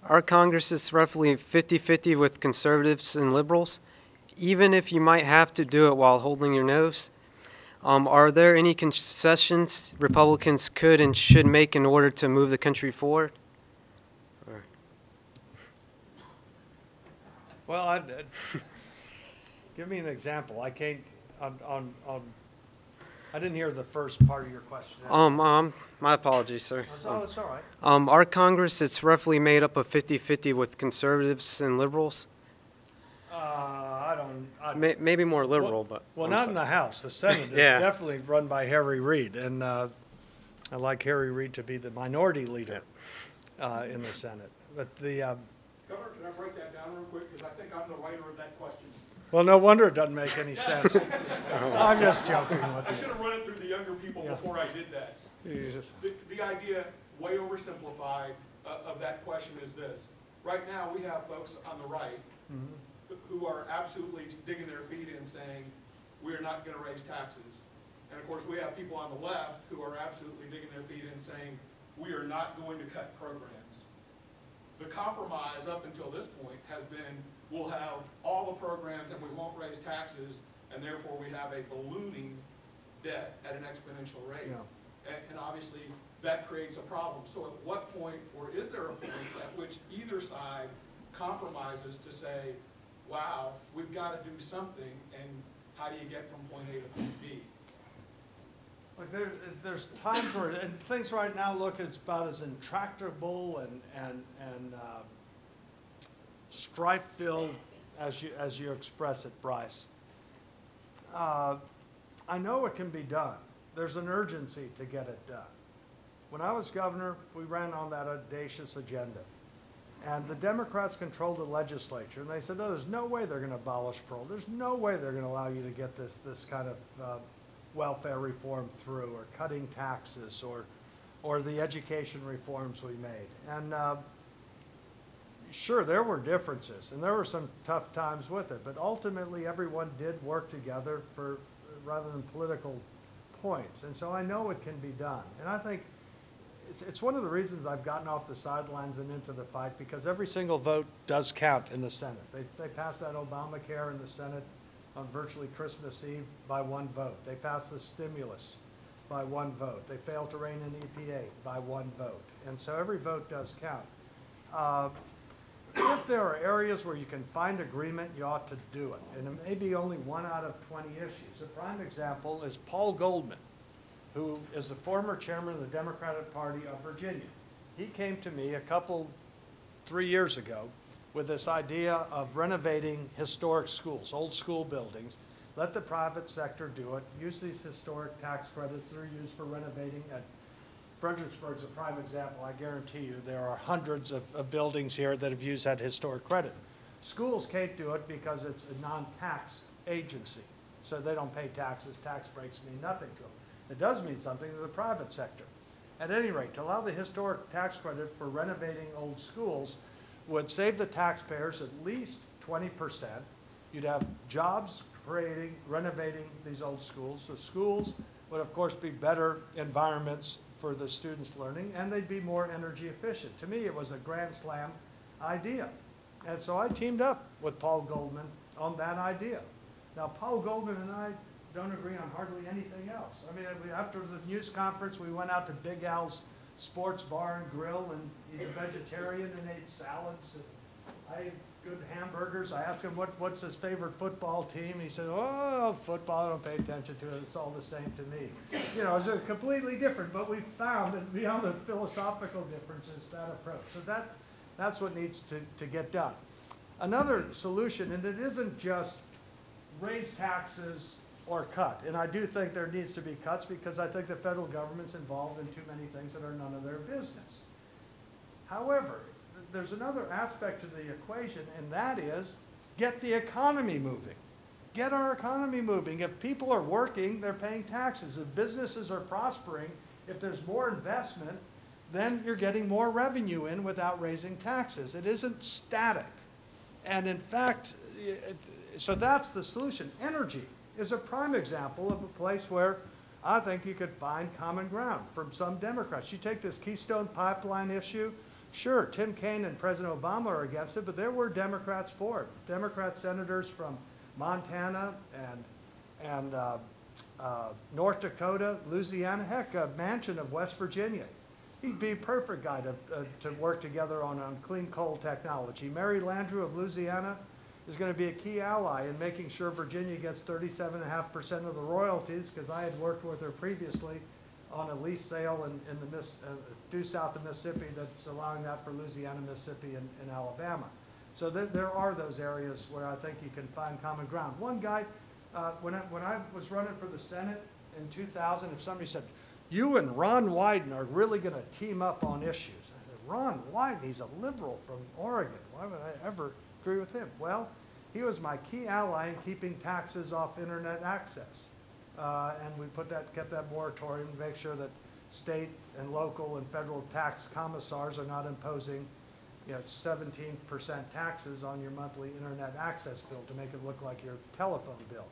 Our Congress is roughly 50-50 with conservatives and liberals. Even if you might have to do it while holding your nose, are there any concessions Republicans could and should make in order to move the country forward? Well, give me an example. I can't, I didn't hear the first part of your question. My apologies, sir. Oh, it's all right. Our Congress, it's roughly made up of 50-50 with conservatives and liberals. Maybe more liberal, but well, not in the House. The Senate is definitely run by Harry Reid, and I like Harry Reid to be the minority leader in the Senate. But the Governor, can I break that down real quick? Because I think I'm the writer of that question. well, no wonder it doesn't make any sense. I'm just joking with I you. should have run it through the younger people before I did that. The idea, way oversimplified, of that question is this. Right now, we have folks on the right who are absolutely digging their feet in saying, we're not going to raise taxes. And of course, we have people on the left who are absolutely digging their feet in saying, we are not going to cut programs. The compromise up until this point has been, we'll have all the programs and we won't raise taxes, and therefore we have a ballooning debt at an exponential rate. Yeah. And obviously that creates a problem. So at what point, or is there a point at which either side compromises to say, wow, we've got to do something, and how do you get from point A to point B? Like there's times where and things right now look about as intractable and strife-filled as you express it, Bryce. I know it can be done. There's an urgency to get it done. When I was governor, we ran on that audacious agenda. And the Democrats controlled the legislature, and they said, no, there's no way they're going to abolish parole. There's no way they're going to allow you to get this kind of welfare reform through, or cutting taxes, or the education reforms we made. And sure, there were differences, and there were some tough times with it, but ultimately everyone did work together for rather than political points. And so I know it can be done. And I think it's one of the reasons I've gotten off the sidelines and into the fight, because every single vote does count in the Senate. They passed that Obamacare in the Senate on virtually Christmas Eve by one vote. They passed the stimulus by one vote. They failed to rein in EPA by one vote. And so every vote does count. If there are areas where you can find agreement, you ought to do it. And it may be only 1 out of 20 issues. A prime example is Paul Goldman, who is the former chairman of the Democratic Party of Virginia. He came to me 3 years ago with this idea of renovating historic schools, old school buildings. Let the private sector do it. Use these historic tax credits that are used for renovating. At Fredericksburg is a prime example. I guarantee you there are hundreds of buildings here that have used that historic credit. Schools can't do it because it's a non-tax agency, so they don't pay taxes. Tax breaks mean nothing to them. It does mean something to the private sector. At any rate, to allow the historic tax credit for renovating old schools would save the taxpayers at least 20%. You'd have jobs renovating these old schools. The schools would, of course, be better environments for the students learning, and they'd be more energy efficient. To me, it was a grand slam idea. And so I teamed up with Paul Goldman on that idea. Now, Paul Goldman and I don't agree on hardly anything else. I mean, after the news conference, we went out to Big Al's Sports Bar and Grill, and he's a vegetarian and ate salads. And I ate good hamburgers. I asked him what's his favorite football team. He said, oh, football, I don't pay attention to it. It's all the same to me. You know, it's completely different, but we found that beyond the philosophical differences, that approach. So that's what needs to get done. Another solution, and it isn't just raise taxes or cut. And I do think there needs to be cuts, because I think the federal government's involved in too many things that are none of their business. However, there's another aspect to the equation, and that is get the economy moving. Get our economy moving. If people are working, they're paying taxes. If businesses are prospering, if there's more investment, then you're getting more revenue in without raising taxes. It isn't static. And in fact, so that's the solution. Energy is a prime example of a place where I think you could find common ground from some Democrats. You take this Keystone Pipeline issue, Sure, Tim Kaine and President Obama are against it, but there were Democrats for it. Democrat senators from Montana and North Dakota, Louisiana, heck, Manchin of West Virginia. He'd be a perfect guy to work together on clean coal technology. Mary Landrieu of Louisiana is going to be a key ally in making sure Virginia gets 37.5% of the royalties, because I had worked with her previously on a lease sale in the due south of Mississippi that's allowing that for Louisiana, Mississippi, and Alabama. So there are those areas where I think you can find common ground. One guy, when I was running for the Senate in 2000, if somebody said, you and Ron Wyden are really going to team up on issues. I said, Ron Wyden, he's a liberal from Oregon. Why would I ever agree with him? Well, he was my key ally in keeping taxes off internet access. And we kept that moratorium to make sure that state and local and federal tax commissars are not imposing 17% taxes on your monthly internet access bill to make it look like your telephone bill.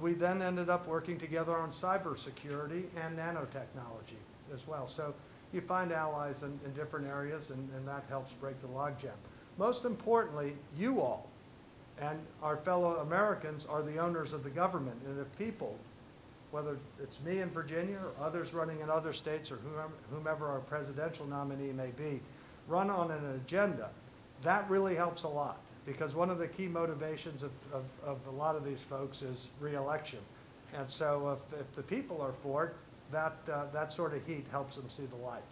We then ended up working together on cybersecurity and nanotechnology as well. So you find allies in different areas, and that helps break the logjam. Most importantly, you all and our fellow Americans are the owners of the government. And if people, whether it's me in Virginia or others running in other states or whomever our presidential nominee may be, run on an agenda, that really helps a lot. Because one of the key motivations of a lot of these folks is re-election. And so if the people are for it, that sort of heat helps them see the light.